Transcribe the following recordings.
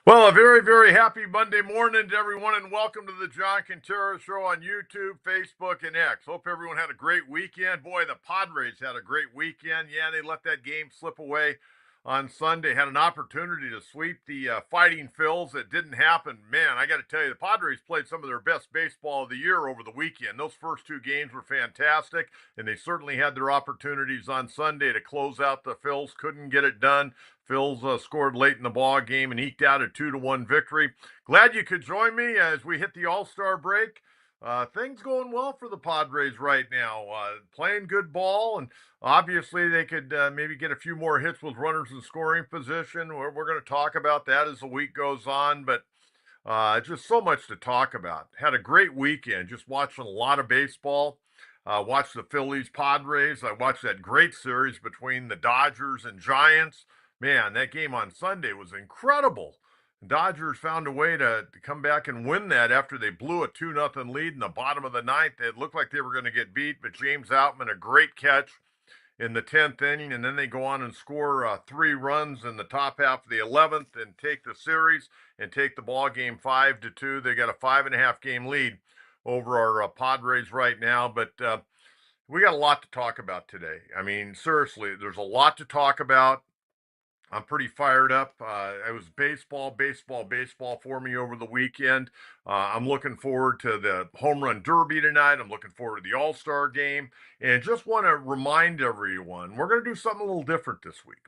Well, a very, very happy Monday morning to everyone, and welcome to the John Kentera Show on YouTube, Facebook, and X. Hope everyone had a great weekend. Boy, the Padres had a great weekend. Yeah, they let that game slip away on Sunday. Had an opportunity to sweep the Fighting Phils. It didn't happen. Man, I got to tell you, the Padres played some of their best baseball of the year over the weekend. Those first two games were fantastic, and they certainly had their opportunities on Sunday to close out the Phils. Couldn't get it done. Phils scored late in the ball game and eked out a 2-1 victory. Glad you could join me as we hit the All-Star break. Things going well for the Padres right now. Playing good ball, and obviously they could maybe get a few more hits with runners in scoring position. We're going to talk about that as the week goes on, but just so much to talk about. Had a great weekend, just watching a lot of baseball. Watched the Phillies Padres. I watched that great series between the Dodgers and Giants. Man, that game on Sunday was incredible. The Dodgers found a way to come back and win that after they blew a 2-0 lead in the bottom of the ninth. It looked like they were going to get beat, but James Outman, a great catch in the 10th inning, and then they go on and score three runs in the top half of the 11th and take the series and take the ball game 5-2. They got a 5.5 game lead over our Padres right now, but we got a lot to talk about today. I mean, seriously, there's a lot to talk about. I'm pretty fired up. It was baseball for me over the weekend. I'm looking forward to the Home Run Derby tonight. I'm looking forward to the All-Star game. And just want to remind everyone, we're going to do something a little different this week.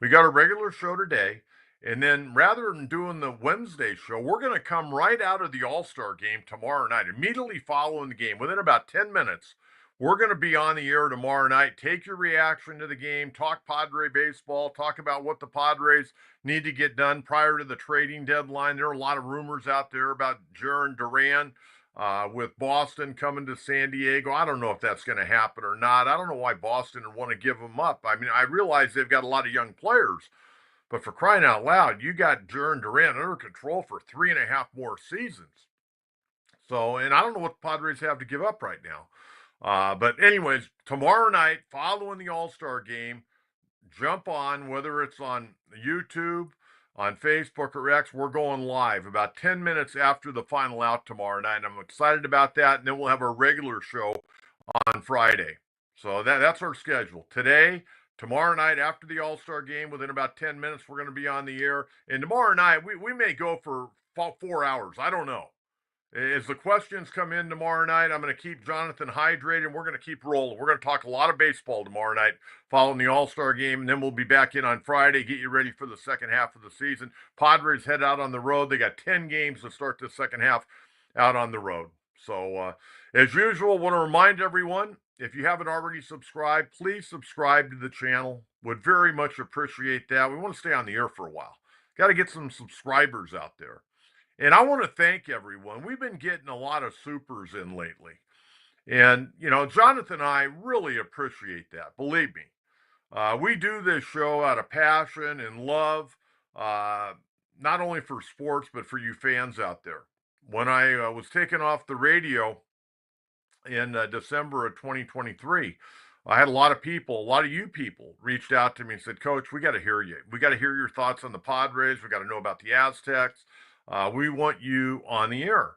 We got a regular show today. And then rather than doing the Wednesday show, we're going to come right out of the All-Star game tomorrow night, immediately following the game, within about 10 minutes. We're going to be on the air tomorrow night. Take your reaction to the game, talk Padre baseball, talk about what the Padres need to get done prior to the trading deadline. There are a lot of rumors out there about Jarren Duran with Boston coming to San Diego. I don't know if that's going to happen or not. I don't know why Boston would want to give him up. I mean, I realize they've got a lot of young players, but for crying out loud, you got Jarren Duran under control for 3.5 more seasons. So, and I don't know what the Padres have to give up right now. But anyways, tomorrow night, following the All-Star game, jump on, whether it's on YouTube, on Facebook, or X. We're going live about 10 minutes after the final out tomorrow night. I'm excited about that. And then we'll have our regular show on Friday. So that's our schedule. Today, tomorrow night, after the All-Star game, within about 10 minutes, we're going to be on the air. And tomorrow night, we may go for 4 hours. I don't know. As the questions come in tomorrow night, I'm going to keep Jonathan hydrated. We're going to keep rolling. We're going to talk a lot of baseball tomorrow night following the All-Star game, and then we'll be back in on Friday, get you ready for the second half of the season. Padres head out on the road. They got 10 games to start the second half out on the road. So, as usual, want to remind everyone, if you haven't already subscribed, please subscribe to the channel. Would very much appreciate that. We want to stay on the air for a while. Got to get some subscribers out there. And I want to thank everyone. We've been getting a lot of supers in lately. And, Jonathan and I really appreciate that. Believe me. We do this show out of passion and love, not only for sports, but for you fans out there. When I was taken off the radio in December of 2023, I had a lot of people, a lot of you people reached out to me and said, Coach, we got to hear you. We got to hear your thoughts on the Padres. We got to know about the Aztecs. We want you on the air.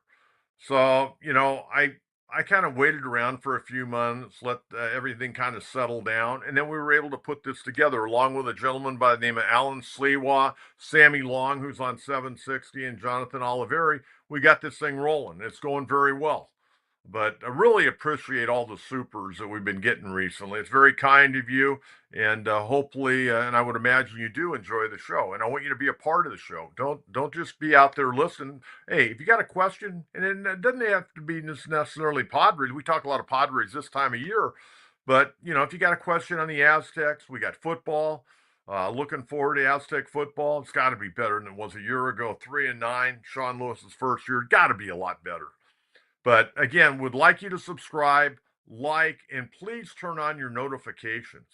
So, I kind of waited around for a few months, let everything kind of settle down, and then we were able to put this together along with a gentleman by the name of Alan Slewa, Sammy Long, who's on 760, and Jonathan Oliveri. We got this thing rolling. It's going very well. But I really appreciate all the supers that we've been getting recently. It's very kind of you, and hopefully, and I would imagine you do enjoy the show. And I want you to be a part of the show. Don't just be out there listening. Hey, if you got a question, and it doesn't have to be necessarily Padres. We talk a lot of Padres this time of year, but if you got a question on the Aztecs, we got football. Looking forward to Aztec football. It's got to be better than it was a year ago. 3-9, Sean Lewis's first year. Got to be a lot better. But again, would like you to subscribe, like, and please turn on your notifications,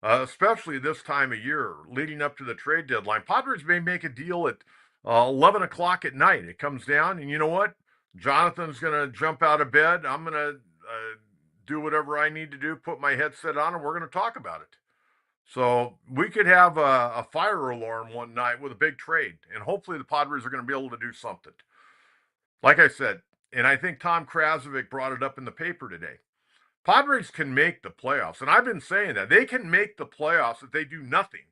especially this time of year leading up to the trade deadline. Padres may make a deal at 11 o'clock at night. It comes down, and you know what? Jonathan's going to jump out of bed. I'm going to do whatever I need to do, put my headset on, and we're going to talk about it. So we could have a fire alarm one night with a big trade, and hopefully the Padres are going to be able to do something. Like I said, and I think Tom Krasovic brought it up in the paper today. Padres can make the playoffs, and I've been saying that they can make the playoffs if they do nothing.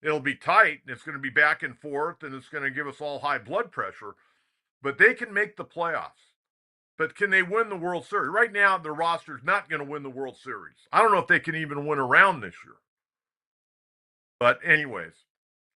It'll be tight, and it's going to be back and forth, and it's going to give us all high blood pressure. But they can make the playoffs. But can they win the World Series? Right now, the roster's not going to win the World Series. I don't know if they can even win a round this year. But anyways,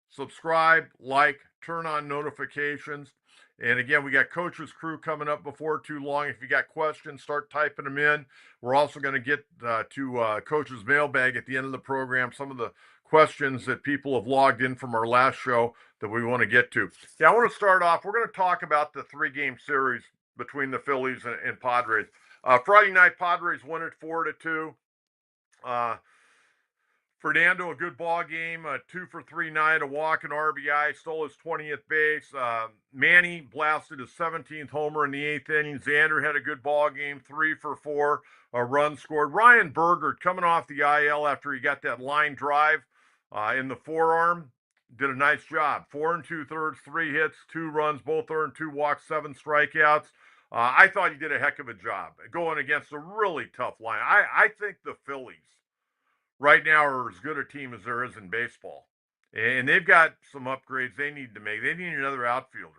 subscribe, like, turn on notifications. And again, we got Coach's Crew coming up before too long. If you got questions, start typing them in. We're also going to get to Coach's Mailbag at the end of the program, some of the questions that people have logged in from our last show that we want to get to. Yeah, I want to start off. We're going to talk about the 3-game series between the Phillies and Padres. Friday night, Padres won it 4-2. Fernando, a good ball game, 2 for 3 night, a walk, and RBI, stole his 20th base. Manny blasted his 17th homer in the 8th inning. Xander had a good ball game, 3 for 4, a run scored. Ryan Bergert, coming off the IL after he got that line drive in the forearm, did a nice job. 4 2/3, 3 hits, 2 runs, both earned 2 walks, 7 strikeouts. I thought he did a heck of a job going against a really tough line. I think the Phillies right now are as good a team as there is in baseball. And they've got some upgrades they need to make. They need another outfielder.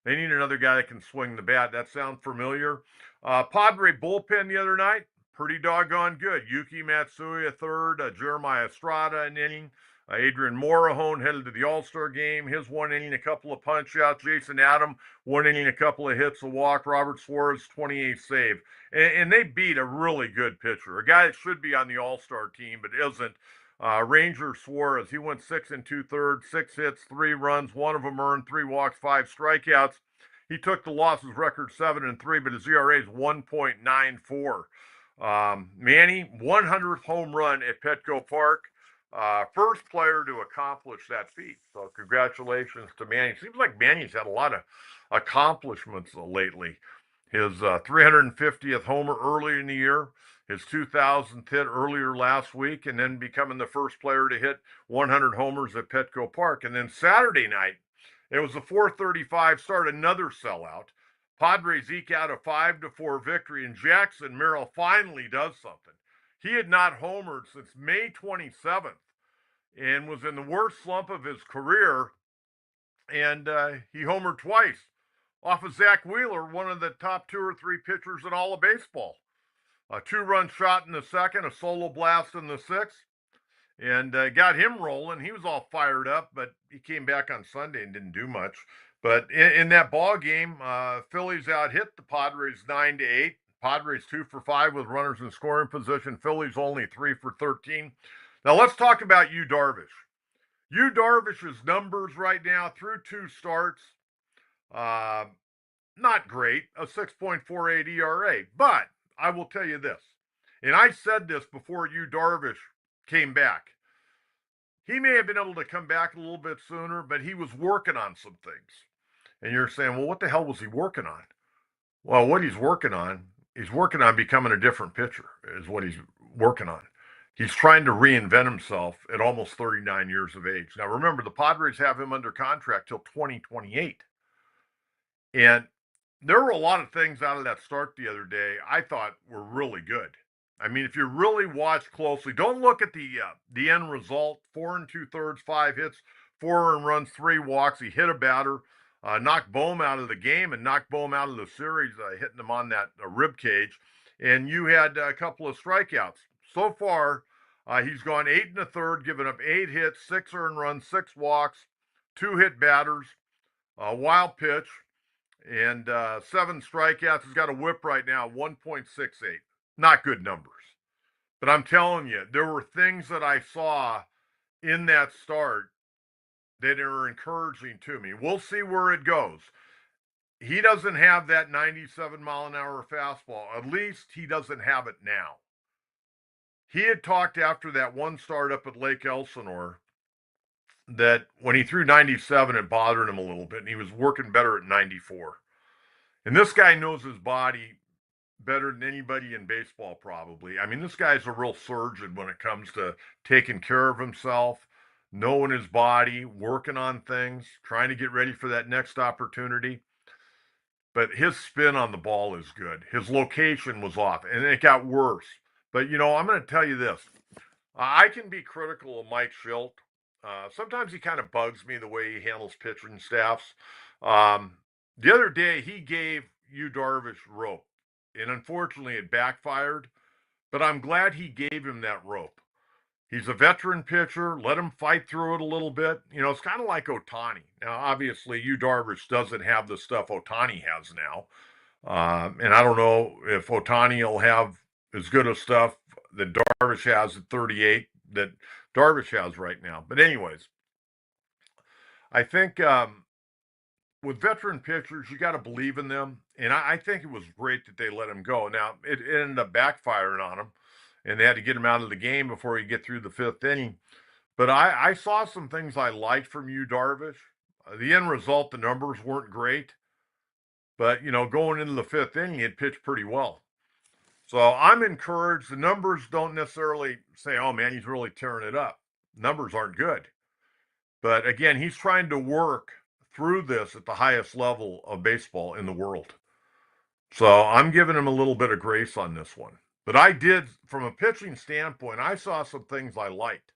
They need another guy that can swing the bat. That sounds familiar. Padre bullpen the other night, pretty doggone good. Yuki Matsui, a third. Jeremiah Estrada, an inning. Adrian Morahone headed to the All-Star game. His 1 inning, a couple of punch-outs. Jason Adam, 1 inning, a couple of hits, a walk. Robert Suarez, 28 save. And they beat a really good pitcher, a guy that should be on the All-Star team but isn't. Ranger Suarez, he went 6 2/3, 6 hits, 3 runs, 1 of them earned, 3 walks, 5 strikeouts. He took the losses record 7-3, but his ERA is 1.94. Manny, 100th home run at Petco Park. First player to accomplish that feat. So congratulations to Manny. Seems like Manny's had a lot of accomplishments lately. His 350th homer early in the year, his 2000th hit earlier last week, and then becoming the first player to hit 100 homers at Petco Park. And then Saturday night, it was a 4:35 start, another sellout. Padres eke out a 5-4 victory, and Jackson Merrill finally does something. He had not homered since May 27th and was in the worst slump of his career, and he homered twice off of Zach Wheeler, one of the top 2 or 3 pitchers in all of baseball. A 2-run shot in the second, a solo blast in the 6th, and got him rolling. He was all fired up, but he came back on Sunday and didn't do much. But in that ball game, Phillies out hit the Padres 9-8. Padres 2 for 5 with runners in scoring position. Phillies only 3 for 13. Now let's talk about Yu Darvish. Yu Darvish's numbers right now through 2 starts, not great, a 6.48 ERA. But I will tell you this, and I said this before Yu Darvish came back. He may have been able to come back a little bit sooner, but he was working on some things. And you're saying, well, what the hell was he working on? Well, what he's working on becoming a different pitcher, is what he's working on. He's trying to reinvent himself at almost 39 years of age. Now, remember, the Padres have him under contract till 2028. And there were a lot of things out of that start the other day I thought were really good. I mean, if you really watch closely, don't look at the end result. 4 2/3, 5 hits, 4 earned runs, 3 walks. He hit a batter, knocked Bohm out of the game, and knocked Bohm out of the series, hitting him on that rib cage. And you had a couple of strikeouts. So far, he's gone 8 1/3, given up 8 hits, 6 earned runs, 6 walks, 2 hit batters, a wild pitch, and 7 strikeouts. He's got a whip right now, 1.68. Not good numbers. But I'm telling you, there were things that I saw in that start that are encouraging to me. We'll see where it goes. He doesn't have that 97-mile-an-hour fastball. At least he doesn't have it now. He had talked after that one start up at Lake Elsinore that when he threw 97, it bothered him a little bit, and he was working better at 94. And this guy knows his body better than anybody in baseball, probably. I mean, this guy's a real surgeon when it comes to taking care of himself, knowing his body, working on things, trying to get ready for that next opportunity. But his spin on the ball is good. His location was off, and it got worse. But, I'm going to tell you this. I can be critical of Mike Schilt. Sometimes he kind of bugs me the way he handles pitching staffs. The other day, he gave Yu Darvish rope, and unfortunately, it backfired. But I'm glad he gave him that rope. He's a veteran pitcher. Let him fight through it a little bit. It's kind of like Ohtani. Now, obviously, Yu Darvish doesn't have the stuff Ohtani has now. And I don't know if Ohtani will have as good a stuff that Darvish has at 38 that Darvish has right now. But anyways, I think with veteran pitchers, you got to believe in them. And I think it was great that they let him go. Now, it ended up backfiring on him, and they had to get him out of the game before he get through the fifth inning. But I saw some things I liked from you, Darvish. The end result, the numbers weren't great. But, going into the fifth inning, it pitched pretty well. So I'm encouraged. The numbers don't necessarily say, oh, man, he's really tearing it up. Numbers aren't good. But again, he's trying to work through this at the highest level of baseball in the world. So I'm giving him a little bit of grace on this one. But I did, from a pitching standpoint, I saw some things I liked.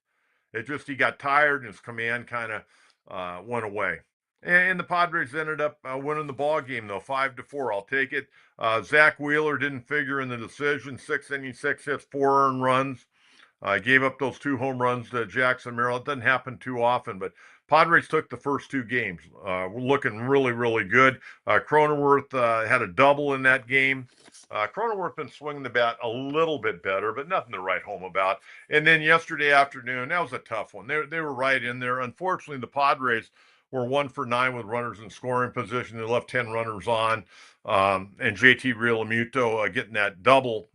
It just, he got tired and his command kind of went away. And the Padres ended up winning the ball game, though, 5-4. I'll take it. Zach Wheeler didn't figure in the decision. 6 innings, 6 hits, 4 earned runs. Gave up those 2 home runs to Jackson Merrill. It doesn't happen too often, but Padres took the first 2 games. We're looking really, really good. Cronenworth had a double in that game. Cronenworth been swinging the bat a little bit better, but nothing to write home about. And then yesterday afternoon, that was a tough one. They were right in there. Unfortunately, the Padres were 1 for 9 with runners in scoring position. They left 10 runners on. And JT Realmuto getting that double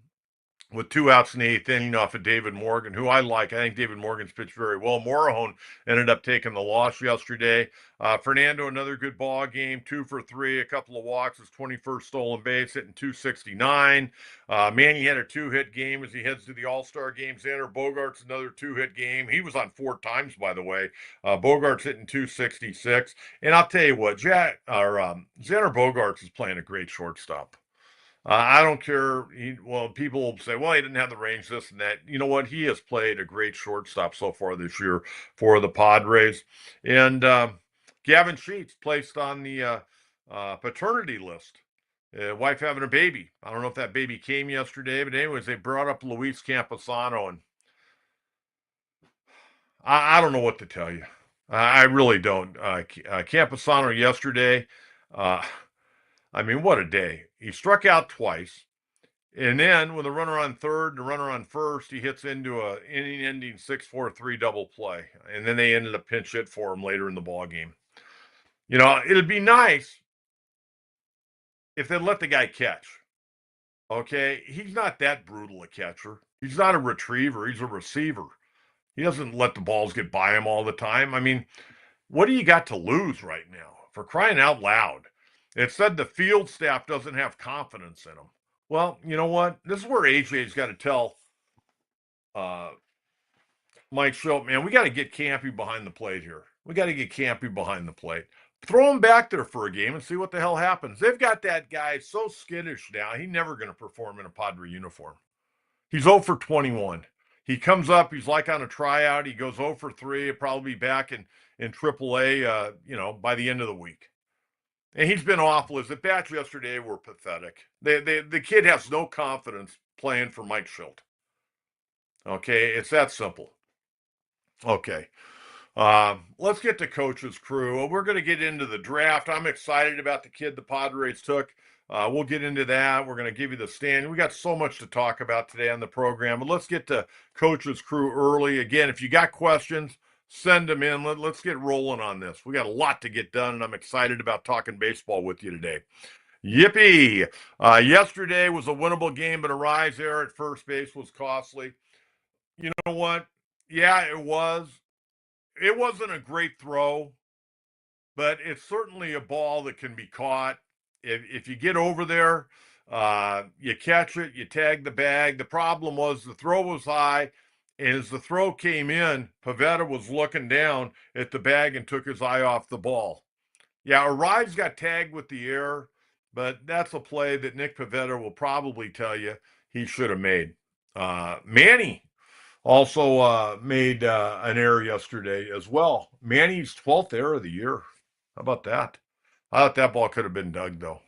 with 2 outs in the 8th inning off of David Morgan, who I like. I think David Morgan's pitched very well. Morejon ended up taking the loss yesterday. Fernando, another good ball game, 2 for 3, a couple of walks, his 21st stolen base, hitting 269. Manny had a 2-hit game as he heads to the All-Star game. Xander Bogaerts, another 2-hit game. He was on 4 times, by the way. Bogaerts hitting 266. And I'll tell you what, Xander Bogaerts is playing a great shortstop. I don't care. People will say, well, he didn't have the range, this and that. You know what? He has played a great shortstop so far this year for the Padres. And Gavin Sheets placed on the paternity list. Wife having a baby. I don't know if that baby came yesterday, but anyways, they brought up Luis Campusano, and I don't know what to tell you. I really don't. Campusano yesterday, I mean, what a day. He struck out twice. And then with a runner on third and a runner on first, he hits into a inning-ending 6-4-3 double play. And then they ended up pinch hit for him later in the ball game. It'd be nice if they'd let the guy catch. Okay? He's not that brutal a catcher. He's not a retriever. He's a receiver. He doesn't let the balls get by him all the time. I mean, what do you got to lose right now? For crying out loud. It said the field staff doesn't have confidence in him. Well, you know what? This is where AJ's got to tell Mike Schilt, man, we got to get Campy behind the plate here. We got to get Campy behind the plate. Throw him back there for a game and see what the hell happens. They've got that guy so skittish now, he's never going to perform in a Padre uniform. He's 0 for 21. He comes up, he's like on a tryout. He goes 0 for 3. He'll probably be back in AAA, by the end of the week. And he's been awful. His at-bats yesterday were pathetic. The kid has no confidence playing for Mike Schilt. Okay, it's that simple. Okay. Let's get to Coach's Crew. We're going to get into the draft. I'm excited about the kid the Padres took. We'll get into that. We're going to give you the stand. We got so much to talk about today on the program, but let's get to Coach's Crew early. Again, if you got questions, send them in. Let's get rolling on this. We got a lot to get done, and I'm excited about talking baseball with you today. Yippee! Yesterday was a winnable game, but a rise error at first base was costly. You know what? Yeah, it was. It wasn't a great throw, but it's certainly a ball that can be caught. If you get over there, You catch it, you tag the bag. The problem was the throw was high, and as the throw came in, Pivetta was looking down at the bag and took his eye off the ball. Yeah, Arise got tagged with the error, but that's a play that Nick Pivetta will probably tell you he should have made. Manny also made an error yesterday as well. Manny's 12th error of the year. How about that? I thought that ball could have been dug, though.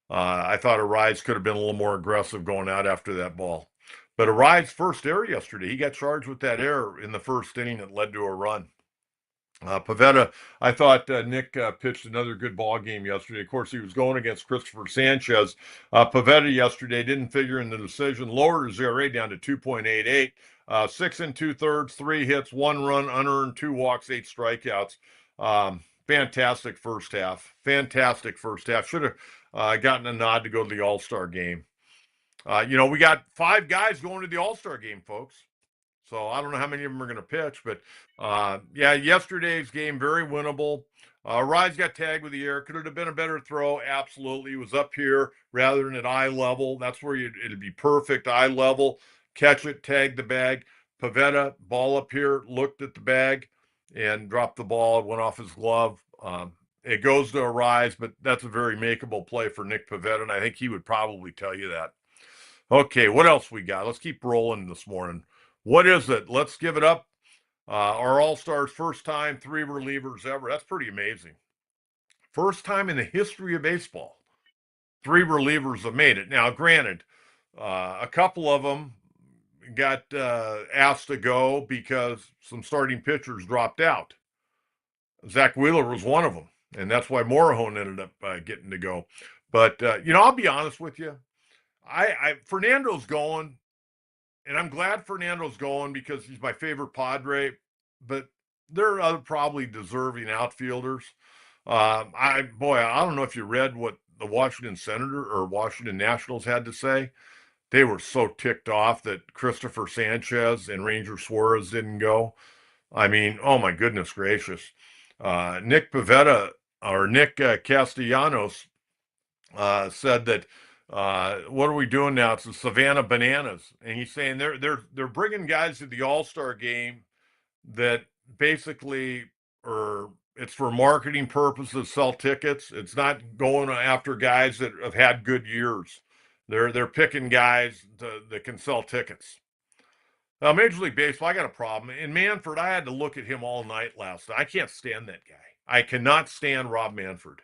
I thought Arise could have been a little more aggressive going out after that ball. But Arise's first error yesterday, he got charged with that error in the first inning that led to a run. Pivetta, I thought Nick pitched another good ball game yesterday. Of course, he was going against Christopher Sanchez. Pivetta yesterday didn't figure in the decision, lowered his ERA down to 2.88. 6 2/3, 3 hits, 1 run, unearned, 2 walks, 8 strikeouts. Fantastic first half. Fantastic first half. Should have gotten a nod to go to the All-Star game. We got 5 guys going to the All-Star game, folks. So I don't know how many of them are going to pitch, but yeah, yesterday's game, very winnable. Rise got tagged with the error. Could it have been a better throw? Absolutely. It was up here rather than at eye level. That's where it'd be perfect, eye level. Catch it, tag the bag. Pivetta, ball up here, looked at the bag and dropped the ball. It went off his glove. It goes to Rise, but that's a very makeable play for Nick Pivetta, and I think he would probably tell you that. Okay, what else we got? Let's keep rolling this morning. What is it? Let's give it up. Our All-Stars, first time, 3 relievers ever. That's pretty amazing. First time in the history of baseball, 3 relievers have made it. Now, granted, a couple of them got asked to go because some starting pitchers dropped out. Zach Wheeler was one of them, and that's why Morejon ended up getting to go. But, I'll be honest with you. Fernando's going, and I'm glad Fernando's going because he's my favorite Padre, but there are other probably deserving outfielders. I don't know if you read what the Washington Senator or Washington Nationals had to say. They were so ticked off that Christopher Sanchez and Ranger Suarez didn't go. I mean, oh my goodness gracious. Nick Pivetta or Nick Castellanos said that what are we doing now? It's the Savannah Bananas, and he's saying they're bringing guys to the All-Star game that basically it's for marketing purposes, sell tickets. It's not going after guys that have had good years. They're picking guys that can sell tickets. Major League Baseball, I got a problem. In Manfred, I had to look at him all night last night. I can't stand that guy. I cannot stand Rob Manfred.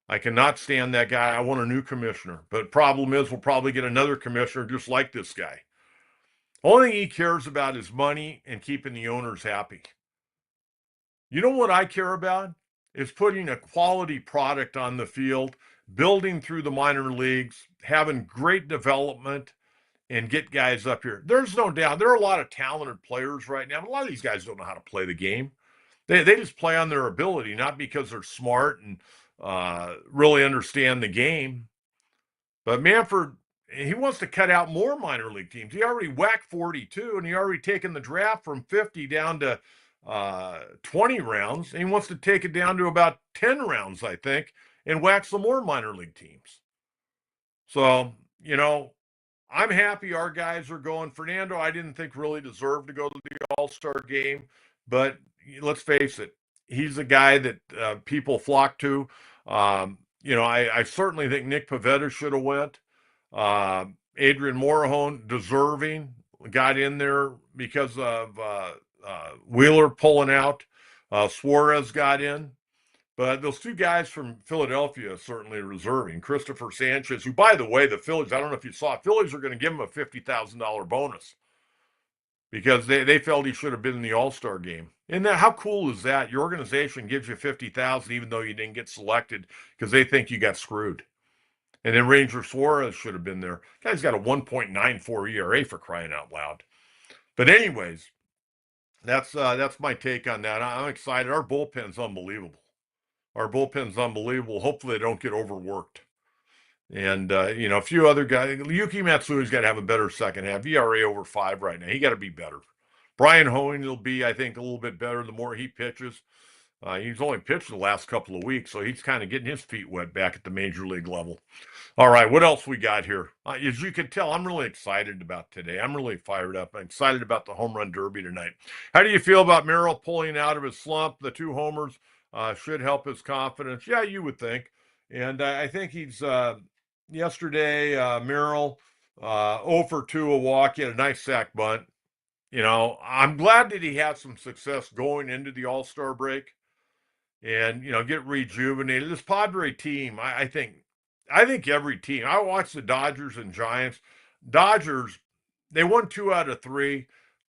I cannot stand that guy. I want a new commissioner. But problem is, we'll probably get another commissioner just like this guy. Only thing he cares about is money and keeping the owners happy. You know what I care about? Is putting a quality product on the field, building through the minor leagues, having great development, and get guys up here. There's no doubt. There are a lot of talented players right now. But a lot of these guys don't know how to play the game. They just play on their ability, not because they're smart and really understand the game. But Manfred, he wants to cut out more minor league teams. He already whacked 42, and he already taken the draft from 50 down to 20 rounds. And he wants to take it down to about 10 rounds, I think, and whack some more minor league teams. So, I'm happy our guys are going. Fernando, I didn't think really deserved to go to the All-Star game, but let's face it, he's a guy that people flock to. I certainly think Nick Pivetta should have went. Adrian Morejon, deserving, got in there because of Wheeler pulling out. Suarez got in. But those 2 guys from Philadelphia certainly are deserving. Christopher Sanchez, who, by the way, the Phillies, I don't know if you saw, Phillies are going to give him a $50,000 bonus because they felt he should have been in the All-Star game. And how cool is that? Your organization gives you $50,000 even though you didn't get selected because they think you got screwed. And then Ranger Suarez should have been there. Guy's got a 1.94 ERA for crying out loud. But anyways, that's my take on that. I'm excited. Our bullpen's unbelievable. Our bullpen's unbelievable. Hopefully they don't get overworked. And, a few other guys. Yuki Matsui's got to have a better second half. ERA over 5 right now. He got to be better. Brian Hoeing will be, I think, a little bit better the more he pitches. He's only pitched the last couple of weeks, so he's kind of getting his feet wet back at the major league level. All right, what else we got here? As you can tell, I'm really excited about today. I'm really fired up. I'm excited about the home run derby tonight. How do you feel about Merrill pulling out of his slump? The 2 homers should help his confidence. Yeah, you would think. And I think he's yesterday, Merrill 0 for 2, a walk. He had a nice sac bunt. I'm glad that he had some success going into the All-Star break and get rejuvenated. This Padre team, I think every team. I watched the Dodgers and Giants. Dodgers, they won 2 out of 3,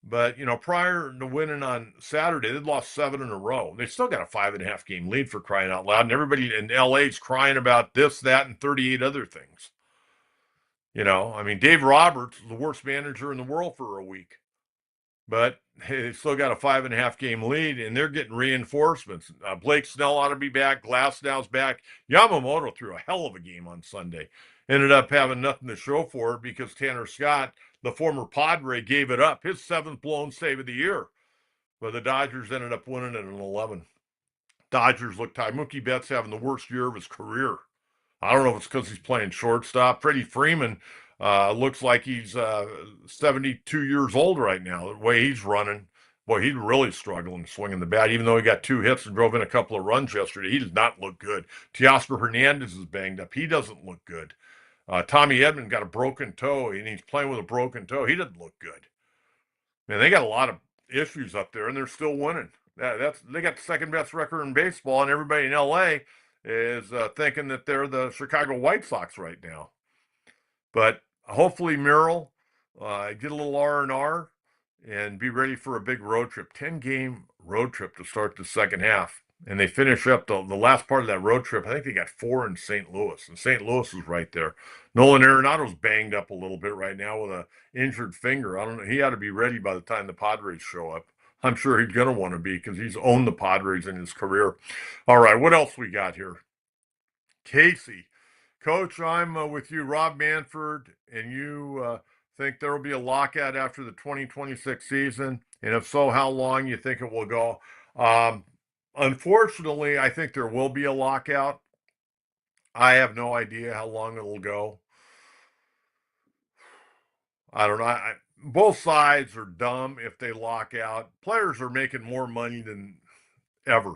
but prior to winning on Saturday, they'd lost 7 in a row. They still got a 5.5 game lead, for crying out loud, and everybody in LA's crying about this, that, and 38 other things. Dave Roberts was the worst manager in the world for a week. But they still got a 5.5 game lead, and they're getting reinforcements. Blake Snell ought to be back. Glasnow's back. Yamamoto threw a hell of a game on Sunday. Ended up having nothing to show for it because Tanner Scott, the former Padre, gave it up. His 7th blown save of the year. But the Dodgers ended up winning it in 11. Dodgers look tired. Mookie Betts having the worst year of his career. I don't know if it's because he's playing shortstop. Freddie Freeman looks like he's 72 years old right now. The way he's running, boy, he's really struggling swinging the bat. Even though he got 2 hits and drove in a couple of runs yesterday, he does not look good. Teoscar Hernandez is banged up. He doesn't look good. Tommy Edman got a broken toe, and he's playing with a broken toe. He doesn't look good. Man, they got a lot of issues up there, and they're still winning. They got the second best record in baseball, and everybody in LA is thinking that they're the Chicago White Sox right now. But hopefully Merrill get a little R&R and be ready for a big road trip. 10-game road trip to start the second half. And they finish up the last part of that road trip. I think they got 4 in St. Louis. And St. Louis is right there. Nolan Arenado's banged up a little bit right now with an injured finger. I don't know. He ought to be ready by the time the Padres show up. I'm sure he's going to want to be because he's owned the Padres in his career. All right, what else we got here? Casey. Coach, I'm with you, Rob Manfred, and you think there will be a lockout after the 2026 season? And if so, how long you think it will go? Unfortunately, I think there will be a lockout. I have no idea how long it'll go. I don't know. Both sides are dumb if they lock out. Players are making more money than ever.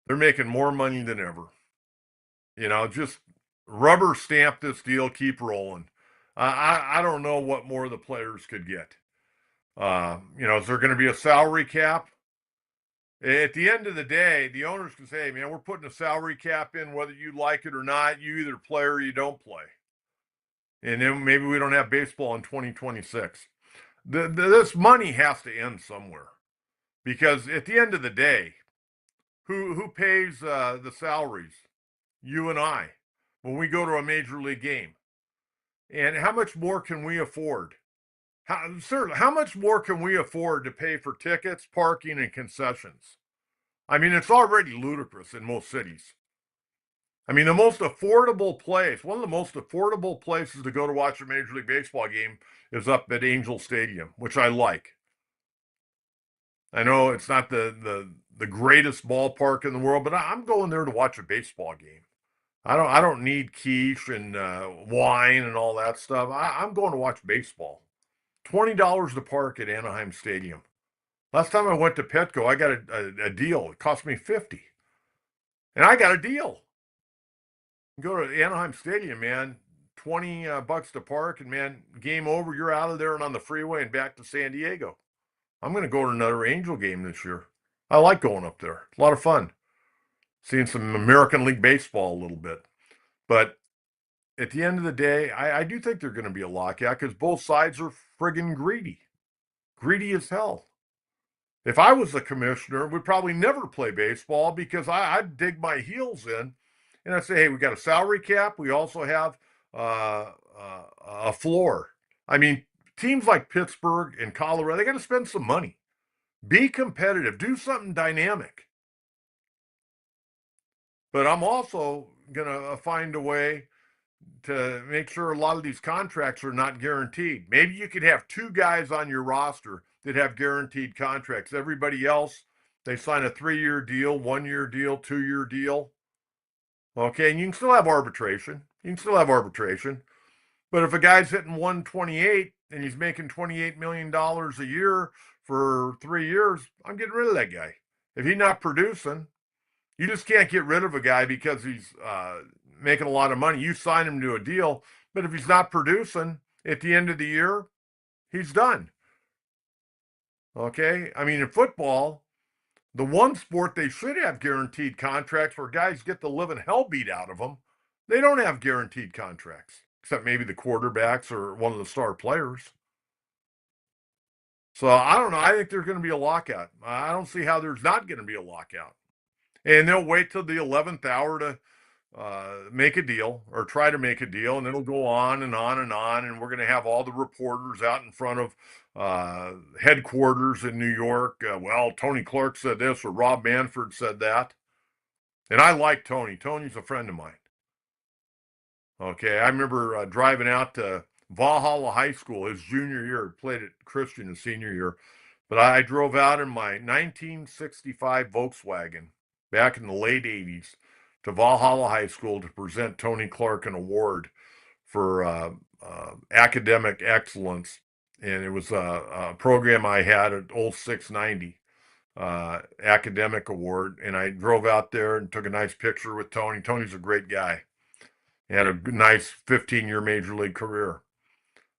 They're making more money than ever. Just rubber stamp this deal, keep rolling. I don't know what more the players could get. Is there going to be a salary cap? At the end of the day, the owners can say, hey, man, we're putting a salary cap in whether you like it or not. You either play or you don't play. And then maybe we don't have baseball in 2026. This money has to end somewhere. Because at the end of the day, who pays the salaries? You and I, when we go to a major league game. And how much more can we afford? How much more can we afford to pay for tickets, parking, and concessions? It's already ludicrous in most cities. The most affordable place, one of the most affordable places to go to watch a Major League Baseball game is up at Angel Stadium, which I like. I know it's not the greatest ballpark in the world, but I'm going there to watch a baseball game. I don't need quiche and wine and all that stuff. I'm going to watch baseball. $20 to park at Anaheim Stadium. Last time I went to Petco, I got a deal. It cost me $50, and I got a deal. Go to Anaheim Stadium, man. $20 to park, and man, game over. You're out of there and on the freeway and back to San Diego. I'm going to go to another Angel game this year. I like going up there. It's a lot of fun. Seeing some American League Baseball a little bit. But at the end of the day, I do think there's going to be a lockout because both sides are friggin' greedy. Greedy as hell. If I was the commissioner, we'd probably never play baseball because I'd dig my heels in and I'd say, hey, we got a salary cap. We also have a floor. Teams like Pittsburgh and Colorado, they got to spend some money. Be competitive. Do something dynamic. But I'm also going to find a way to make sure a lot of these contracts are not guaranteed. Maybe you could have 2 guys on your roster that have guaranteed contracts. Everybody else They sign a 3-year deal, 1-year deal, 2-year deal. Okay, and you can still have arbitration. You can still have arbitration. But if a guy's hitting 128 and he's making $28 million a year for 3 years, I'm getting rid of that guy. If he's not producing, you just can't get rid of a guy because he's making a lot of money. You sign him to a deal, but if he's not producing at the end of the year, he's done. Okay? I mean, in football, the one sport they should have guaranteed contracts where guys get the living hell beat out of them, they don't have guaranteed contracts, except maybe the quarterbacks or one of the star players. So I don't know. I think there's going to be a lockout. I don't see how there's not going to be a lockout. And they'll wait till the 11th hour to make a deal or try to make a deal, and it'll go on and on and on. And we're going to have all the reporters out in front of headquarters in New York. Well, Tony Clark said this or Rob Manfred said that. And I like Tony. Tony's a friend of mine. Okay, I remember driving out to Valhalla High School his junior year, played at Christian his senior year. But I drove out in my 1965 Volkswagen back in the late 80s to Valhalla High School to present Tony Clark an award for academic excellence. And it was a program I had at Old 690 academic award. And I drove out there and took a nice picture with Tony. Tony's a great guy. He had a nice 15-year major league career.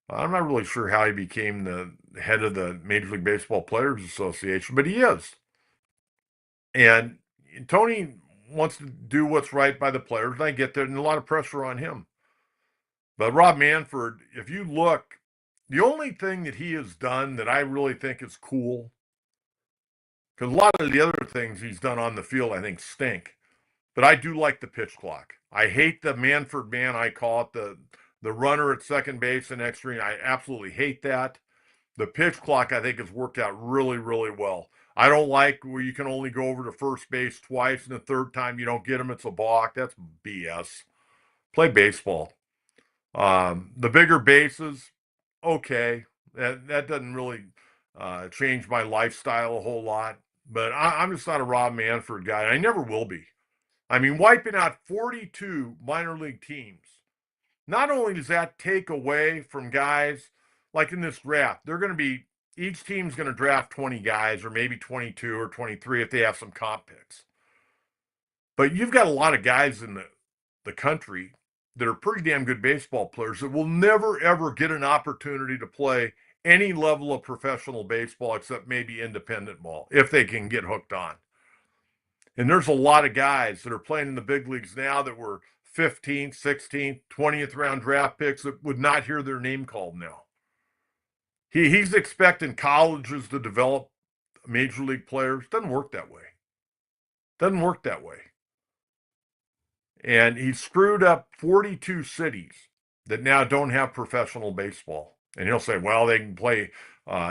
I'm not really sure how he became the head of the Major League Baseball Players Association, but he is. And Tony wants to do what's right by the players, and I get that, and a lot of pressure on him. But Rob Manfred, if you look, the only thing that he has done that I really think is cool, because a lot of the other things he's done on the field I think stink, but I do like the pitch clock. I hate the Manfred man, I call it the runner at second base and extra. I absolutely hate that. The pitch clock, I think, has worked out really, really well. I don't like where you can only go over to first base twice, and the third time you don't get them, it's a balk. That's BS. Play baseball. The bigger bases, okay. That doesn't really change my lifestyle a whole lot. But I'm just not a Rob Manfred guy. I never will be. I mean, wiping out 42 minor league teams. Not only does that take away from guys like in this draft, they're going to be each team's going to draft 20 guys or maybe 22 or 23 if they have some comp picks. But you've got a lot of guys in the country that are pretty damn good baseball players that will never ever get an opportunity to play any level of professional baseball except maybe independent ball if they can get hooked on. And there's a lot of guys that are playing in the big leagues now that were 15th, 16th, 20th round draft picks that would not hear their name called now. He's expecting colleges to develop major league players. Doesn't work that way. Doesn't work that way. And he screwed up 42 cities that now don't have professional baseball. And he'll say, well, they can play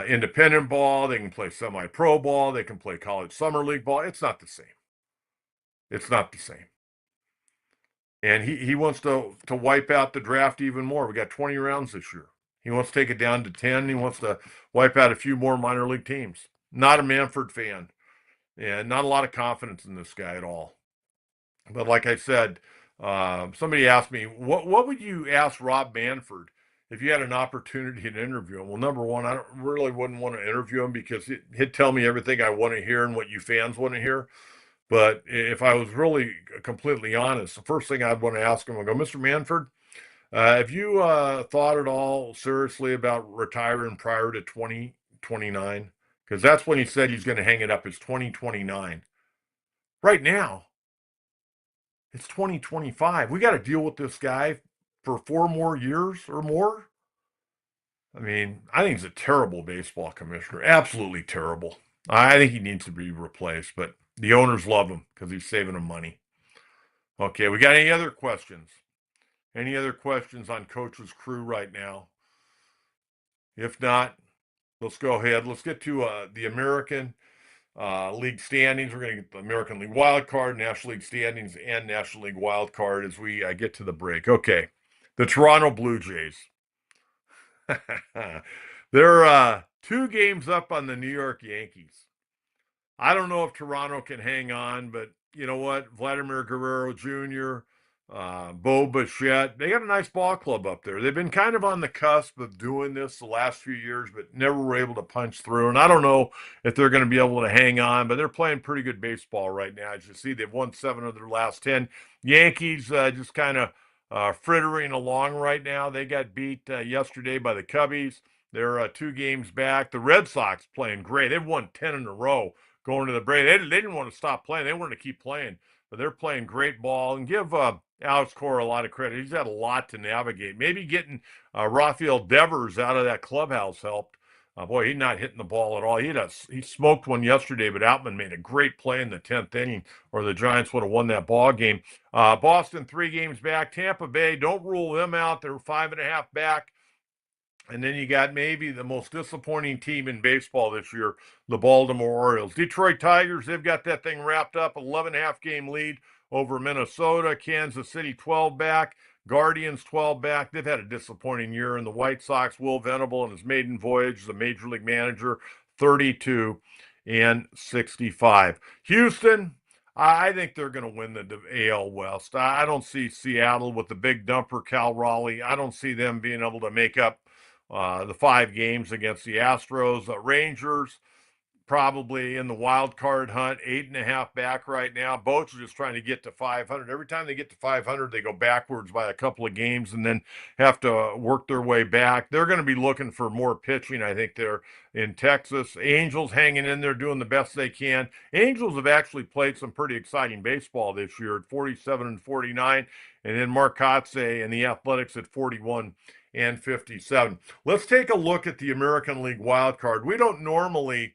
independent ball, they can play semi-pro ball, they can play college summer league ball. It's not the same. It's not the same. And he wants to wipe out the draft even more. We got 20 rounds this year. He wants to take it down to 10. He wants to wipe out a few more minor league teams. Not a Manfred fan. And not a lot of confidence in this guy at all. But like I said, somebody asked me, what would you ask Rob Manfred if you had an opportunity to interview him? Well, number one, I really wouldn't want to interview him because he'd tell me everything I want to hear and what you fans want to hear. But if I was really completely honest, the first thing I'd want to ask him, I'd go, Mr. Manfred, have you thought at all seriously about retiring prior to 2029? Because that's when he said he's going to hang it up, is 2029. Right now, it's 2025. We got to deal with this guy for 4 more years or more. I mean, I think he's a terrible baseball commissioner. Absolutely terrible. I think he needs to be replaced, but the owners love him because he's saving them money. Okay, we got any other questions? Any other questions on Coach's crew right now? If not, let's go ahead. Let's get to the American League standings. We're going to get the American League wild card, National League standings, and National League wild card as we get to the break. Okay, the Toronto Blue Jays. They're 2 games up on the New York Yankees. I don't know if Toronto can hang on, but you know what? Vladimir Guerrero Jr., Bo Bichette, they got a nice ball club up there. They've been kind of on the cusp of doing this the last few years, but never were able to punch through. And I don't know if they're going to be able to hang on, but they're playing pretty good baseball right now. As you see, they've won 7 of their last 10. Yankees just kind of frittering along right now. They got beat yesterday by the Cubbies. They're 2 games back. The Red Sox playing great. They've won 10 in a row going to the break. They didn't want to stop playing. They wanted to keep playing, but they're playing great ball. And give Alex Cora a lot of credit. He's had a lot to navigate. Maybe getting Rafael Devers out of that clubhouse helped. Boy, he's not hitting the ball at all. He smoked one yesterday, but Outman made a great play in the 10th inning, or the Giants would have won that ball game. Boston 3 games back. Tampa Bay, don't rule them out. They're 5.5 back. And then you got maybe the most disappointing team in baseball this year, the Baltimore Orioles. Detroit Tigers, they've got that thing wrapped up, 11.5 game lead over Minnesota. Kansas City 12 back. Guardians 12 back. They've had a disappointing year. And the White Sox, Will Venable, in his maiden voyage as a major league manager, 32-65. Houston, I think they're going to win the AL West. I don't see Seattle with the big dumper, Cal Raleigh. I don't see them being able to make up the 5 games against the Astros. Rangers probably in the wild card hunt, 8.5 back right now. Boats are just trying to get to 500. Every time they get to 500, they go backwards by a couple of games and then have to work their way back. They're going to be looking for more pitching, I think, they're in Texas. Angels hanging in there, doing the best they can. Angels have actually played some pretty exciting baseball this year at 47-49, and then Marcotte and the Athletics at 41-57. Let's take a look at the American League wild card. We don't normally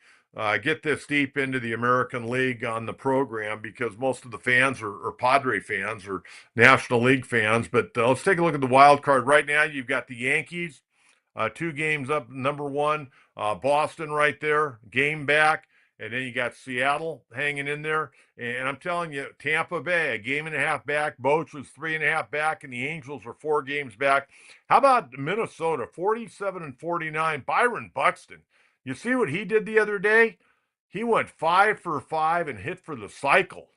get this deep into the American League on the program because most of the fans are Padre fans or National League fans. But let's take a look at the wild card. Right now, you've got the Yankees, 2 games up, number 1. Boston right there, game back. And then you got Seattle hanging in there. And I'm telling you, Tampa Bay, a 1.5 back. Boats was 3.5 back, and the Angels are 4 games back. How about Minnesota, 47-49? Byron Buxton. You see what he did the other day? He went 5 for 5 and hit for the cycle.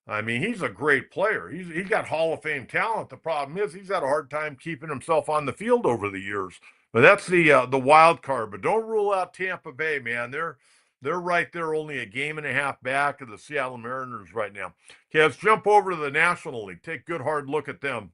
I mean, he's a great player. He's got Hall of Fame talent. The problem is he's had a hard time keeping himself on the field over the years. But that's the wild card. But don't rule out Tampa Bay, man. They're right there, only a 1.5 back of the Seattle Mariners right now. Okay, let's jump over to the National League. Take a good hard look at them.